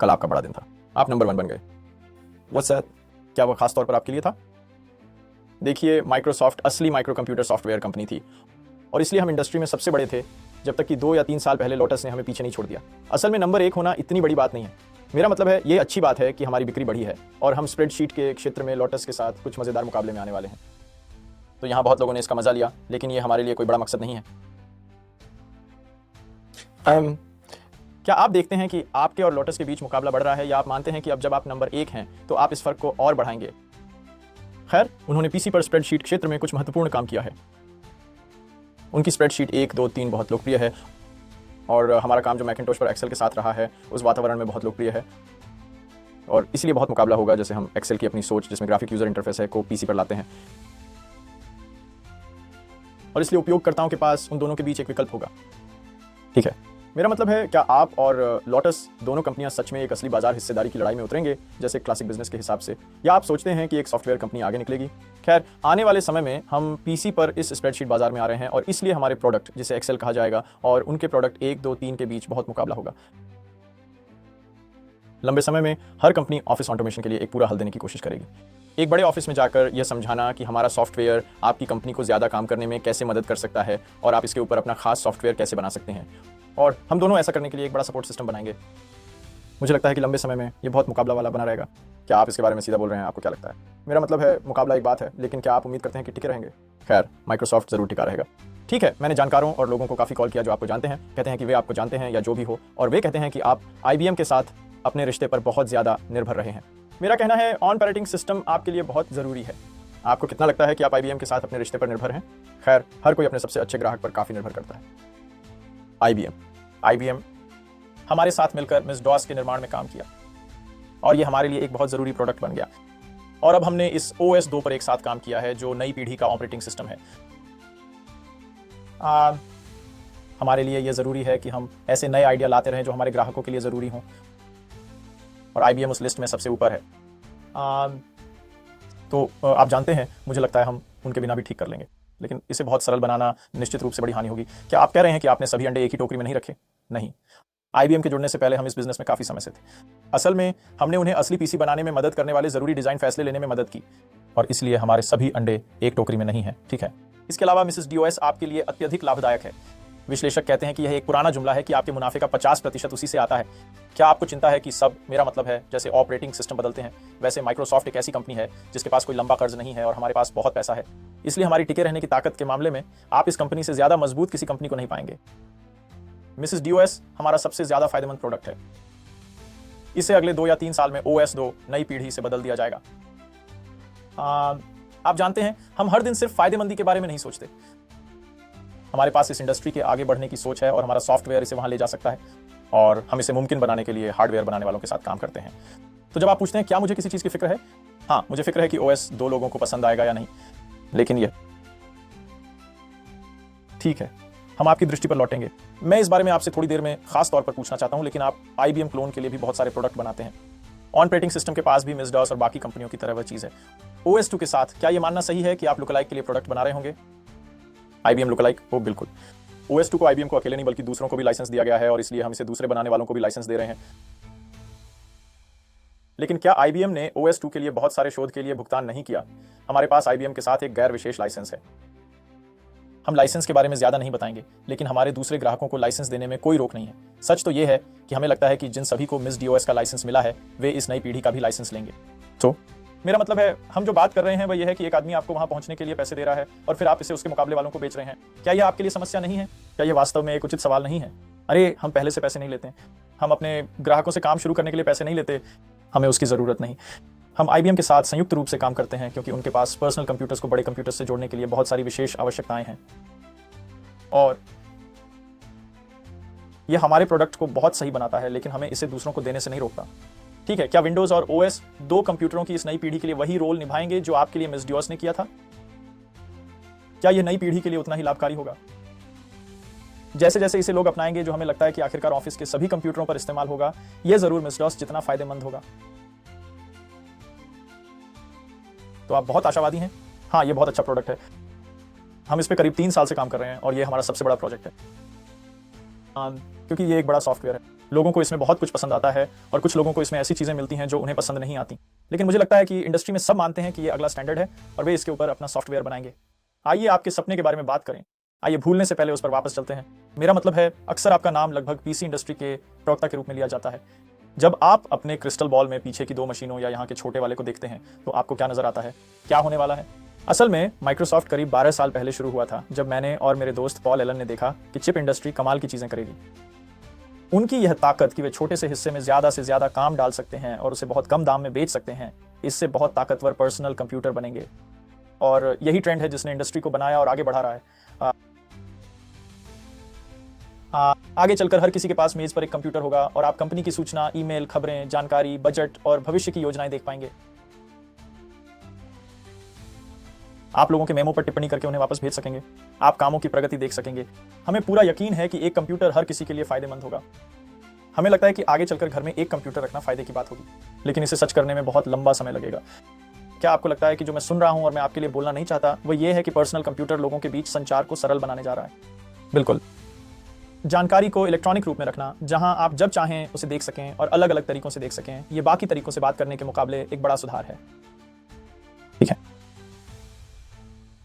कल आपका बड़ा दिन था, आप नंबर 1 बन गए। What's that? क्या वो खास तौर पर आपके लिए था? देखिए, माइक्रोसॉफ्ट असली माइक्रो कंप्यूटर सॉफ्टवेयर कंपनी थी और इसलिए हम इंडस्ट्री में सबसे बड़े थे, जब तक कि 2 या 3 साल पहले लोटस ने हमें पीछे नहीं छोड़ दिया। असल में नंबर 1 होना इतनी बड़ी बात नहीं है। मेरा मतलब है, ये अच्छी बात है कि हमारी बिक्री बढ़ी है और हम स्प्रेडशीट के क्षेत्र में लोटस के साथ कुछ मज़ेदार मुकाबले में आने वाले हैं। तो यहाँ बहुत लोगों ने इसका मजा लिया, लेकिन ये हमारे लिए कोई बड़ा मकसद नहीं है। क्या आप देखते हैं कि आपके और लोटस के बीच मुकाबला बढ़ रहा है, या आप मानते हैं कि अब जब आप नंबर 1 हैं तो आप इस फर्क को और बढ़ाएंगे? खैर, उन्होंने पीसी पर स्प्रेडशीट क्षेत्र में कुछ महत्वपूर्ण काम किया है। उनकी स्प्रेडशीट 1, 2, 3 बहुत लोकप्रिय है और हमारा काम जो मैकिन्टोश पर एक्सेल के साथ रहा है उस वातावरण में बहुत लोकप्रिय है और इसलिए बहुत मुकाबला होगा जैसे हम एक्सेल की अपनी सोच, जिसमें ग्राफिक यूजर इंटरफेस है, को पीसी पर लाते हैं। और इसलिए उपयोगकर्ताओं के पास उन दोनों के बीच एक विकल्प होगा। ठीक है, मेरा मतलब है, क्या आप और लोटस दोनों कंपनियां सच में एक असली बाजार हिस्सेदारी की लड़ाई में उतरेंगे, जैसे क्लासिक बिजनेस के हिसाब से, या आप सोचते हैं कि एक सॉफ्टवेयर कंपनी आगे निकलेगी? खैर, आने वाले समय में हम पीसी पर इस स्प्रेडशीट बाजार में आ रहे हैं और इसलिए हमारे प्रोडक्ट, जिसे एक्सेल कहा जाएगा, और उनके प्रोडक्ट 1, 2, 3 के बीच बहुत मुकाबला होगा। लंबे समय में हर कंपनी ऑफिस ऑटोमेशन के लिए एक पूरा हल देने की कोशिश करेगी। एक बड़े ऑफिस में जाकर यह समझाना कि हमारा सॉफ्टवेयर आपकी कंपनी को ज़्यादा काम करने में कैसे मदद कर सकता है और आप इसके ऊपर अपना खास सॉफ्टवेयर कैसे बना सकते हैं, और हम दोनों ऐसा करने के लिए एक बड़ा सपोर्ट सिस्टम बनाएंगे। मुझे लगता है कि लंबे समय में ये बहुत मुकाबला वाला बना रहेगा। क्या आप इसके बारे में सीधा बोल रहे हैं? आपको क्या लगता है? मेरा मतलब है, मुकाबला एक बात है, लेकिन क्या आप उम्मीद करते हैं कि टिके रहेंगे? खैर, माइक्रोसॉफ्ट जरूर टिका रहेगा। ठीक है, मैंने जानकारों और लोगों को काफ़ी कॉल किया जो आपको जानते हैं, कहते हैं कि वे आपको जानते हैं या जो भी हो, और वे कहते हैं कि आप IBM के साथ अपने रिश्ते पर बहुत ज़्यादा निर्भर रहे हैं। मेरा कहना है, ऑपरेटिंग सिस्टम आपके लिए बहुत ज़रूरी है। आपको कितना लगता है कि आप IBM के साथ अपने रिश्ते पर निर्भर हैं? खैर, हर कोई अपने सबसे अच्छे ग्राहक पर काफ़ी निर्भर करता है। IBM हमारे साथ मिलकर मिस डॉस के निर्माण में काम किया और ये हमारे लिए एक बहुत ज़रूरी प्रोडक्ट बन गया, और अब हमने इस OS 2 पर एक साथ काम किया है, जो नई पीढ़ी का ऑपरेटिंग सिस्टम है। हमारे लिए यह ज़रूरी है कि हम ऐसे नए आइडिया लाते रहें जो हमारे ग्राहकों के लिए ज़रूरी हों, और IBM उस लिस्ट में सबसे ऊपर है। तो आप जानते हैं, मुझे लगता है हम उनके बिना भी ठीक कर लेंगे, लेकिन इसे बहुत सरल बनाना निश्चित रूप से बड़ी हानि होगी। क्या आप कह रहे हैं कि आपने सभी अंडे एक ही टोकरी में नहीं रखे? नहीं, IBM के जुड़ने से पहले हम इस बिजनेस में काफ़ी समय से थे। असल में हमने उन्हें असली पीसी बनाने में मदद करने वाले ज़रूरी डिज़ाइन फैसले लेने में मदद की, और इसलिए हमारे सभी अंडे एक टोकरी में नहीं हैं। ठीक है, इसके अलावा मिसेस DOS आपके लिए अत्यधिक लाभदायक है। विश्लेषक कहते हैं कि यह एक पुराना जुमला है कि आपके मुनाफे का 50% उसी से आता है। क्या आपको चिंता है कि सब, मेरा मतलब है, जैसे ऑपरेटिंग सिस्टम बदलते हैं, वैसे माइक्रोसॉफ्ट एक ऐसी कंपनी है जिसके पास कोई लंबा कर्ज नहीं है और हमारे पास बहुत पैसा है, इसलिए हमारी टिके रहने की ताकत के मामले में आप इस कंपनी से ज़्यादा मजबूत किसी कंपनी को नहीं पाएंगे। मिसेस DOS हमारा सबसे ज़्यादा फायदेमंद प्रोडक्ट है। इसे अगले 2 या 3 साल में OS 2 नई पीढ़ी से बदल दिया जाएगा। आप जानते हैं, हम हर दिन सिर्फ फायदेमंदी के बारे में नहीं सोचते। हमारे पास इस इंडस्ट्री के आगे बढ़ने की सोच है और हमारा सॉफ्टवेयर इसे वहां ले जा सकता है, और हम इसे मुमकिन बनाने के लिए हार्डवेयर बनाने वालों के साथ काम करते हैं। तो जब आप पूछते हैं क्या मुझे किसी चीज़ की फिक्र है, हाँ, मुझे फिक्र है कि OS 2 लोगों को पसंद आएगा या नहीं, लेकिन ये ठीक है, हम आपकी दृष्टि पर लौटेंगे। मैं इस बारे में आपसे थोड़ी देर में खास तौर पर पूछना चाहता हूं, लेकिन आप IBM क्लोन के लिए भी बहुत सारे प्रोडक्ट बनाते हैं। ऑपरेटिंग सिस्टम के पास भी मिस डॉस और बाकी कंपनियों की तरह वह चीज़ है। OS 2 के साथ क्या यह मानना सही है कि आप लुकलाइक के लिए प्रोडक्ट बना रहे होंगे? IBM lookalike? ओ बिल्कुल। OS 2 को IBM को अकेले नहीं बल्कि दूसरों को भी लाइसेंस दिया गया है, और इसलिए हम इसे दूसरे बनाने वालों को भी लाइसेंस दे रहे हैं। लेकिन क्या IBM ने OS 2 के लिए बहुत सारे शोध के लिए भुगतान नहीं किया? हमारे पास IBM के साथ एक गैर विशेष लाइसेंस है। हम लाइसेंस के बारे में ज्यादा नहीं बताएंगे, लेकिन हमारे दूसरे ग्राहकों को लाइसेंस देने में कोई रोक नहीं है। सच तो यह है कि हमें लगता है कि जिन सभी को मिस DOS का लाइसेंस मिला है, वे इस नई पीढ़ी का भी लाइसेंस लेंगे। तो मेरा मतलब है, हम जो बात कर रहे हैं वह यह है कि एक आदमी आपको वहां पहुंचने के लिए पैसे दे रहा है और फिर आप इसे उसके मुकाबले वालों को बेच रहे हैं। क्या यह आपके लिए समस्या नहीं है? क्या यह वास्तव में एक उचित सवाल नहीं है? अरे, हम पहले से पैसे नहीं लेते, हम अपने ग्राहकों से काम शुरू करने के लिए पैसे नहीं लेते, हमें उसकी ज़रूरत नहीं। हम IBM के साथ संयुक्त रूप से काम करते हैं क्योंकि उनके पास पर्सनल कंप्यूटर्स को बड़े कंप्यूटर्स से जोड़ने के लिए बहुत सारी विशेष आवश्यकताएं हैं, और यह हमारे प्रोडक्ट को बहुत सही बनाता है, लेकिन हमें इसे दूसरों को देने से नहीं रोकता। ठीक है, क्या विंडोज और OS 2 कंप्यूटरों की इस नई पीढ़ी के लिए वही रोल निभाएंगे जो आपके लिए मिस DOS ने किया था? क्या यह नई पीढ़ी के लिए उतना ही लाभकारी होगा? जैसे जैसे इसे लोग अपनाएंगे, जो हमें लगता है कि आखिरकार ऑफिस के सभी कंप्यूटरों पर इस्तेमाल होगा, यह जरूर मिस DOS जितना फायदेमंद होगा। तो आप बहुत आशावादी हैं? हाँ, यह बहुत अच्छा प्रोडक्ट है। हम इस पे करीब 3 साल से काम कर रहे हैं और यह हमारा सबसे बड़ा प्रोजेक्ट है, क्योंकि ये एक बड़ा सॉफ्टवेयर है। लोगों को इसमें बहुत कुछ पसंद आता है और कुछ लोगों को इसमें ऐसी चीज़ें मिलती हैं जो उन्हें पसंद नहीं आती। लेकिन मुझे लगता है कि इंडस्ट्री में सब मानते हैं कि ये अगला स्टैंडर्ड है और वे इसके ऊपर अपना सॉफ्टवेयर बनाएंगे। आइए आपके सपने के बारे में बात करें। आइए भूलने से पहले उस पर वापस चलते हैं। मेरा मतलब है, अक्सर आपका नाम लगभग पीसी इंडस्ट्री के प्रवक्ता के रूप में लिया जाता है। जब आप अपने क्रिस्टल बॉल में पीछे की 2 मशीनों या यहाँ के छोटे वाले को देखते हैं तो आपको क्या नजर आता है? क्या होने वाला है? असल में माइक्रोसॉफ्ट करीब 12 साल पहले शुरू हुआ था, जब मैंने और मेरे दोस्त पॉल एलन ने देखा कि चिप इंडस्ट्री कमाल की चीजें करेगी। उनकी यह ताकत कि वे छोटे से हिस्से में से ज्यादा काम डाल सकते हैं और उसे बहुत कम दाम में बेच सकते हैं, इससे बहुत ताकतवर पर्सनल कंप्यूटर बनेंगे। और यही ट्रेंड है जिसने इंडस्ट्री को बनाया और आगे बढ़ा रहा है। आगे चलकर हर किसी के पास मेज पर एक कंप्यूटर होगा और आप कंपनी की सूचना, ईमेल, खबरें, जानकारी, बजट और भविष्य की योजनाएं देख पाएंगे। आप लोगों के मेमो पर टिप्पणी करके उन्हें वापस भेज सकेंगे। आप कामों की प्रगति देख सकेंगे। हमें पूरा यकीन है कि एक कंप्यूटर हर किसी के लिए फायदेमंद होगा। हमें लगता है कि आगे चलकर घर में एक कंप्यूटर रखना फायदे की बात होगी, लेकिन इसे सच करने में बहुत लंबा समय लगेगा। क्या आपको लगता है कि जो मैं सुन रहा हूं और मैं आपके लिए बोलना नहीं चाहता, वो ये है कि पर्सनल कंप्यूटर लोगों के बीच संचार को सरल बनाने जा रहा है? बिल्कुल। जानकारी को इलेक्ट्रॉनिक रूप में रखना, जहां आप जब चाहें उसे देख सकें और अलग अलग तरीकों से देख सकें, ये बाकी तरीकों से बात करने के मुकाबले एक बड़ा सुधार है। ठीक है,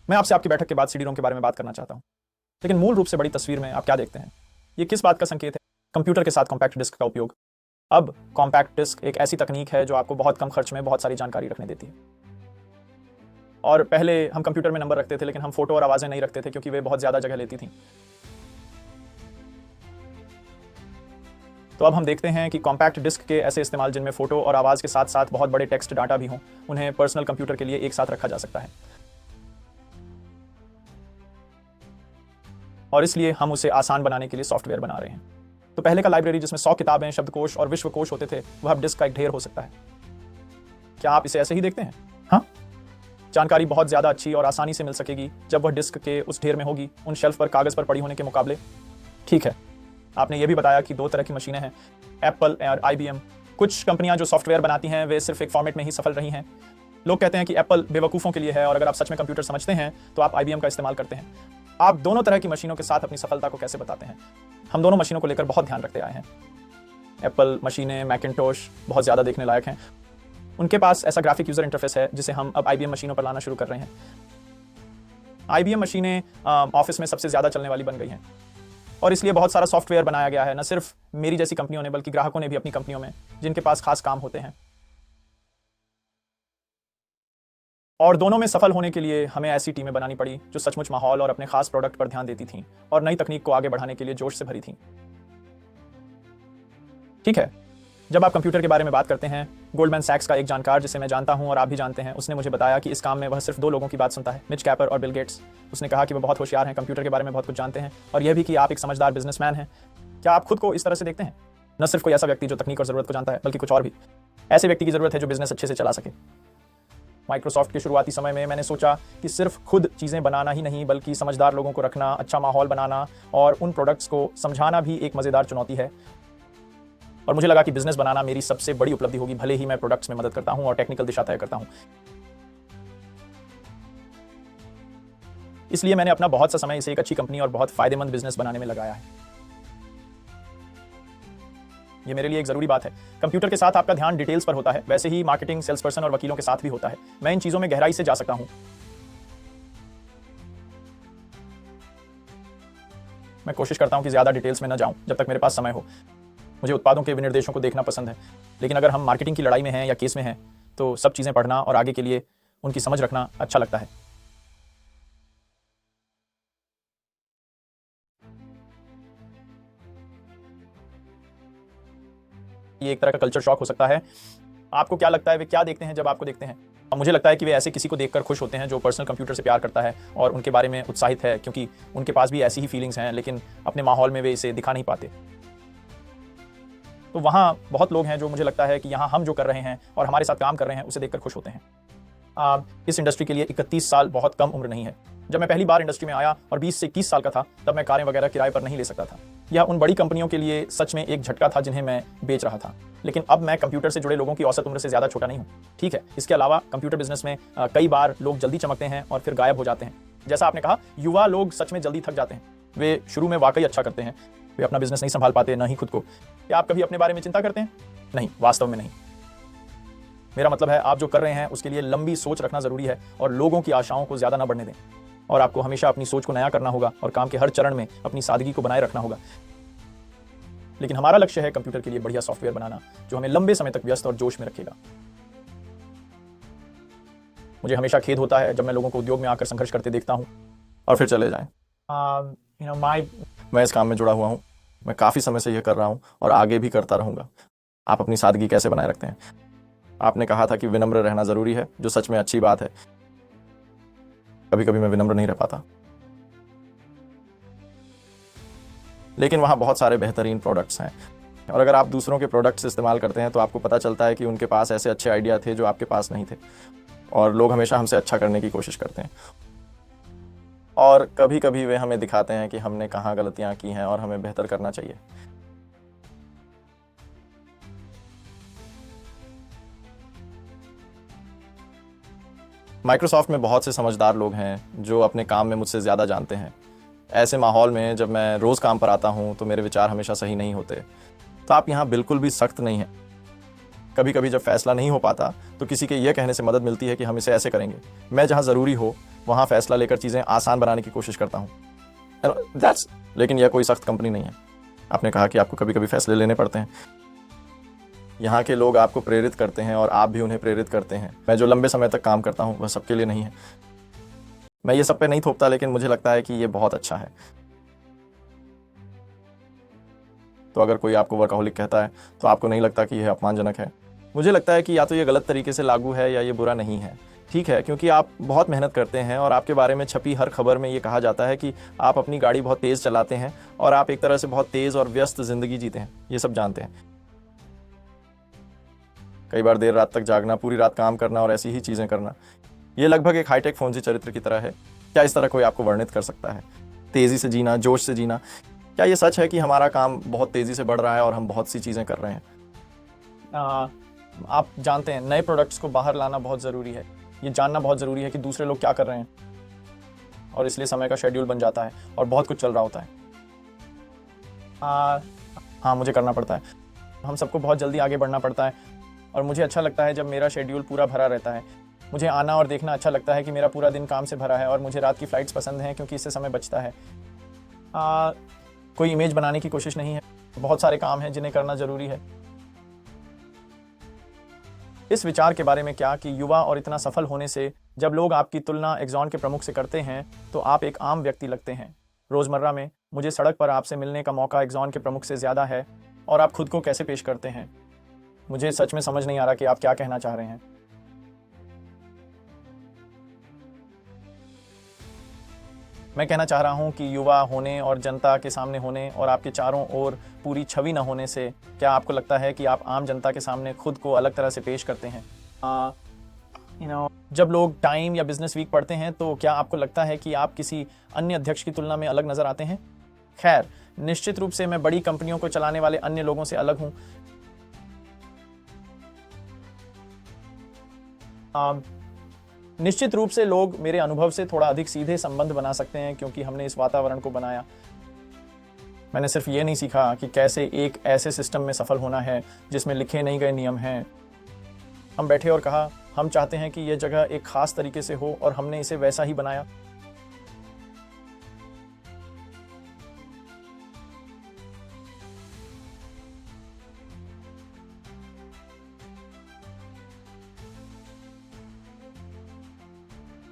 मैं आपसे आपकी बैठक के बाद सीडी रोम के बारे में बात करना चाहता हूं, लेकिन मूल रूप से बड़ी तस्वीर में आप क्या देखते हैं? ये किस बात का संकेत है? कंप्यूटर के साथ कॉम्पैक्ट डिस्क का उपयोग। अब कॉम्पैक्ट डिस्क एक ऐसी तकनीक है जो आपको बहुत कम खर्च में बहुत सारी जानकारी रखने देती है। और पहले हम कंप्यूटर में नंबर रखते थे, लेकिन हम फोटो और आवाजें नहीं रखते थे क्योंकि वे बहुत ज्यादा जगह लेती थी। तो अब हम देखते हैं कि कॉम्पैक्ट डिस्क के ऐसे इस्तेमाल जिनमें फोटो और आवाज के साथ साथ बहुत बड़े टेक्स्ट डाटा भी हों, उन्हें पर्सनल कंप्यूटर के लिए एक साथ रखा जा सकता है। और इसलिए हम उसे आसान बनाने के लिए सॉफ्टवेयर बना रहे हैं। तो पहले का लाइब्रेरी जिसमें 100 किताबें, शब्दकोश और विश्वकोश होते थे, वह अब डिस्क का एक ढेर हो सकता है। क्या आप इसे ऐसे ही देखते हैं? हाँ, जानकारी बहुत ज्यादा अच्छी और आसानी से मिल सकेगी जब वह डिस्क के उस ढेर में होगी, उन शेल्फ पर कागज पर पड़ी होने के मुकाबले। ठीक है, आपने यह भी बताया कि 2 तरह की मशीनें हैं, एप्पल और IBM। कुछ कंपनियां जो सॉफ्टवेयर बनाती हैं वे सिर्फ एक फॉर्मेट में ही सफल रही हैं। लोग कहते हैं कि एप्पल बेवकूफ़ों के लिए है, और अगर आप सच में कंप्यूटर समझते हैं तो आप IBM का इस्तेमाल करते हैं। आप दोनों तरह की मशीनों के साथ अपनी सफलता को कैसे बताते हैं? हम दोनों मशीनों को लेकर बहुत ध्यान रखते आए हैं। एप्पल मशीनें, मैकिन्टोश बहुत ज़्यादा देखने लायक हैं। उनके पास ऐसा ग्राफिक यूजर इंटरफेस है जिसे हम अब IBM मशीनों पर लाना शुरू कर रहे हैं। IBM मशीनें ऑफिस में सबसे ज़्यादा चलने वाली बन गई हैं, और इसलिए बहुत सारा सॉफ्टवेयर बनाया गया है, न सिर्फ मेरी जैसी कंपनियों ने बल्कि ग्राहकों ने भी अपनी कंपनियों में, जिनके पास खास काम होते हैं। और दोनों में सफल होने के लिए हमें ऐसी टीमें बनानी पड़ी जो सचमुच माहौल और अपने खास प्रोडक्ट पर ध्यान देती थीं और नई तकनीक को आगे बढ़ाने के लिए जोश से भरी थीं। ठीक है, जब आप कंप्यूटर के बारे में बात करते हैं, गोल्डमैन सैक्स का एक जानकार जिसे मैं जानता हूं और आप भी जानते हैं, उसने मुझे बताया कि इस काम में वह सिर्फ 2 लोगों की बात सुनता है, मिच कैपर और बिल गेट्स। उसने कहा कि वह बहुत होशियार हैं, कंप्यूटर के बारे में बहुत कुछ जानते हैं, और यह भी कि आप एक समझदार बिजनेसमैन हैं। क्या आप खुद को इस तरह से देखते हैं? न सिर्फ कोई ऐसा व्यक्ति जो तकनीक और जरूरत को जानता है, बल्कि कुछ और भी ऐसे व्यक्ति की जरूरत है जो बिजनेस अच्छे से चला सके। माइक्रोसॉफ्ट के शुरुआती समय में मैंने सोचा कि सिर्फ खुद चीज़ें बनाना ही नहीं, बल्कि समझदार लोगों को रखना, अच्छा माहौल बनाना और उन प्रोडक्ट्स को समझाना भी एक मज़ेदार चुनौती है। और मुझे लगा कि बिजनेस बनाना मेरी सबसे बड़ी उपलब्धि होगी, भले ही मैं प्रोडक्ट्स में मदद करता हूं और टेक्निकल दिशा तय करता हूं। इसलिए मैंने अपना बहुत सा समय इसे एक अच्छी कंपनी और बहुत फायदेमंद बिजनेस बनाने में लगाया है। ये मेरे लिए एक जरूरी बात है। कंप्यूटर के साथ आपका ध्यान डिटेल्स पर होता है, वैसे ही मार्केटिंग, सेल्स पर्सन और वकीलों के साथ भी होता है। मैं इन चीजों में गहराई से जा सकता हूं। मैं कोशिश करता हूं कि ज्यादा डिटेल्स में न जाऊं जब तक मेरे पास समय हो। मुझे उत्पादों के विनिर्देशों को देखना पसंद है, लेकिन अगर हम मार्केटिंग की लड़ाई में हैं या केस में हैं तो सब चीजें पढ़ना और आगे के लिए उनकी समझ रखना अच्छा लगता है। ये एक तरह का कल्चर शॉक हो सकता है। आपको क्या लगता है वे क्या देखते हैं जब आपको देखते हैं? और मुझे लगता है कि वे ऐसे किसी को देखकर खुश होते हैं जो पर्सनल कंप्यूटर से प्यार करता है और उनके बारे में उत्साहित है, क्योंकि उनके पास भी ऐसी ही फीलिंग्स हैं, लेकिन अपने माहौल में वे इसे दिखा नहीं पाते। तो वहाँ बहुत लोग हैं जो मुझे लगता है कि यहाँ हम जो कर रहे हैं और हमारे साथ काम कर रहे हैं उसे देखकर खुश होते हैं। इस इंडस्ट्री के लिए 31 साल बहुत कम उम्र नहीं है। जब मैं पहली बार इंडस्ट्री में आया और 20 से 21 साल का था, तब मैं कारें वगैरह किराए पर नहीं ले सकता था। यह उन बड़ी कंपनियों के लिए सच में एक झटका था जिन्हें मैं बेच रहा था, लेकिन अब मैं कंप्यूटर से जुड़े लोगों की औसत उम्र से ज़्यादा छोटा नहीं हूँ। ठीक है, इसके अलावा कंप्यूटर बिजनेस में कई बार लोग जल्दी चमकते हैं और फिर गायब हो जाते हैं। जैसा आपने कहा, युवा लोग सच में जल्दी थक जाते हैं। वे शुरू में वाकई अच्छा करते हैं, वे अपना बिजनेस नहीं संभाल पाते, ना ही खुद को। क्या आप कभी अपने बारे में चिंता करते हैं? नहीं, वास्तव में नहीं। मेरा मतलब है, आप जो कर रहे हैं उसके लिए लंबी सोच रखना जरूरी है और लोगों की आशाओं को ज्यादा ना बढ़ने दें। और आपको हमेशा अपनी सोच को नया करना होगा और काम के हर चरण में अपनी सादगी को बनाए रखना होगा। लेकिन हमारा लक्ष्य है कंप्यूटर के लिए बढ़िया सॉफ्टवेयर बनाना जो हमें लंबे समय तक व्यस्त और जोश में रखेगा। मुझे हमेशा खेद होता है जब मैं लोगों को उद्योग में आकर संघर्ष करते देखता हूं और फिर चले जाएं। मैं इस काम में जुड़ा हुआ हूं, मैं काफी समय से यह कर रहा हूं और आगे भी करता रहूंगा। आप अपनी सादगी कैसे बनाए रखते हैं? आपने कहा था कि विनम्र रहना जरूरी है, जो सच में अच्छी बात है। कभी कभी मैं विनम्र नहीं रह पाता, लेकिन वहां बहुत सारे बेहतरीन प्रोडक्ट्स हैं और अगर आप दूसरों के प्रोडक्ट्स इस्तेमाल करते हैं तो आपको पता चलता है कि उनके पास ऐसे अच्छे आइडिया थे जो आपके पास नहीं थे। और लोग हमेशा हमसे अच्छा करने की कोशिश करते हैं और कभी कभी वे हमें दिखाते हैं कि हमने कहाँ गलतियां की हैं और हमें बेहतर करना चाहिए। माइक्रोसॉफ्ट में बहुत से समझदार लोग हैं जो अपने काम में मुझसे ज़्यादा जानते हैं। ऐसे माहौल में जब मैं रोज़ काम पर आता हूँ तो मेरे विचार हमेशा सही नहीं होते। तो आप यहाँ बिल्कुल भी सख्त नहीं हैं। कभी कभी जब फैसला नहीं हो पाता तो किसी के यह कहने से मदद मिलती है कि हम इसे ऐसे करेंगे। मैं जहाँ ज़रूरी हो वहाँ फैसला लेकर चीज़ें आसान बनाने की कोशिश करता हूँ। लेकिन यह कोई सख्त कंपनी नहीं है। आपने कहा कि आपको कभी कभी फैसले लेने पड़ते हैं। यहाँ के लोग आपको प्रेरित करते हैं और आप भी उन्हें प्रेरित करते हैं। मैं जो लंबे समय तक काम करता हूँ वह सबके लिए नहीं है। मैं ये सब पे नहीं थोपता, लेकिन मुझे लगता है कि ये बहुत अच्छा है। तो अगर कोई आपको वर्कaholic कहता है तो आपको नहीं लगता कि यह अपमानजनक है? मुझे लगता है कि या तो ये गलत तरीके से लागू है या ये बुरा नहीं है। ठीक है, क्योंकि आप बहुत मेहनत करते हैं और आपके बारे में छपी हर खबर में ये कहा जाता है कि आप अपनी गाड़ी बहुत तेज़ चलाते हैं और आप एक तरह से बहुत तेज़ और व्यस्त ज़िंदगी जीते हैं। ये सब जानते हैं। कई बार देर रात तक जागना, पूरी रात काम करना और ऐसी ही चीज़ें करना, ये लगभग एक हाईटेक फौजी चरित्र की तरह है। क्या इस तरह कोई आपको वर्णित कर सकता है? तेज़ी से जीना, जोश से जीना। क्या ये सच है कि हमारा काम बहुत तेज़ी से बढ़ रहा है और हम बहुत सी चीज़ें कर रहे हैं? आप जानते हैं, नए प्रोडक्ट्स को बाहर लाना बहुत ज़रूरी है। ये जानना बहुत ज़रूरी है कि दूसरे लोग क्या कर रहे हैं और इसलिए समय का शेड्यूल बन जाता है और बहुत कुछ चल रहा होता है। हाँ, मुझे करना पड़ता है। हम सबको बहुत जल्दी आगे बढ़ना पड़ता है और मुझे अच्छा लगता है जब मेरा शेड्यूल पूरा भरा रहता है। मुझे आना और देखना अच्छा लगता है कि मेरा पूरा दिन काम से भरा है और मुझे रात की फ़्लाइट्स पसंद हैं क्योंकि इससे समय बचता है। कोई इमेज बनाने की कोशिश नहीं है, बहुत सारे काम हैं जिन्हें करना ज़रूरी है। इस विचार के बारे में क्या कि युवा और इतना सफल होने से जब लोग आपकी तुलना एक्सॉन के प्रमुख से करते हैं तो आप एक आम व्यक्ति लगते हैं। रोज़मर्रा में मुझे सड़क पर आपसे मिलने का मौका एक्सॉन के प्रमुख से ज़्यादा है और आप खुद को कैसे पेश करते हैं। मुझे सच में समझ नहीं आ रहा कि आप क्या कहना चाह रहे हैं। मैं कहना चाह रहा हूं कि युवा होने और जनता के सामने होने और आपके चारों ओर पूरी छवि न होने से क्या आपको लगता है कि आप आम जनता के सामने खुद को अलग तरह से पेश करते हैं? जब लोग टाइम या बिजनेस वीक पढ़ते हैं तो क्या आपको लगता है कि आप किसी अन्य अध्यक्ष की तुलना में अलग नजर आते हैं? खैर, निश्चित रूप से मैं बड़ी कंपनियों को चलाने वाले अन्य लोगों से अलग हूं। निश्चित रूप से लोग मेरे अनुभव से थोड़ा अधिक सीधे संबंध बना सकते हैं क्योंकि हमने इस वातावरण को बनाया। मैंने सिर्फ ये नहीं सीखा कि कैसे एक ऐसे सिस्टम में सफल होना है जिसमें लिखे नहीं गए नियम हैं। हम बैठे और कहा, हम चाहते हैं कि यह जगह एक खास तरीके से हो और हमने इसे वैसा ही बनाया।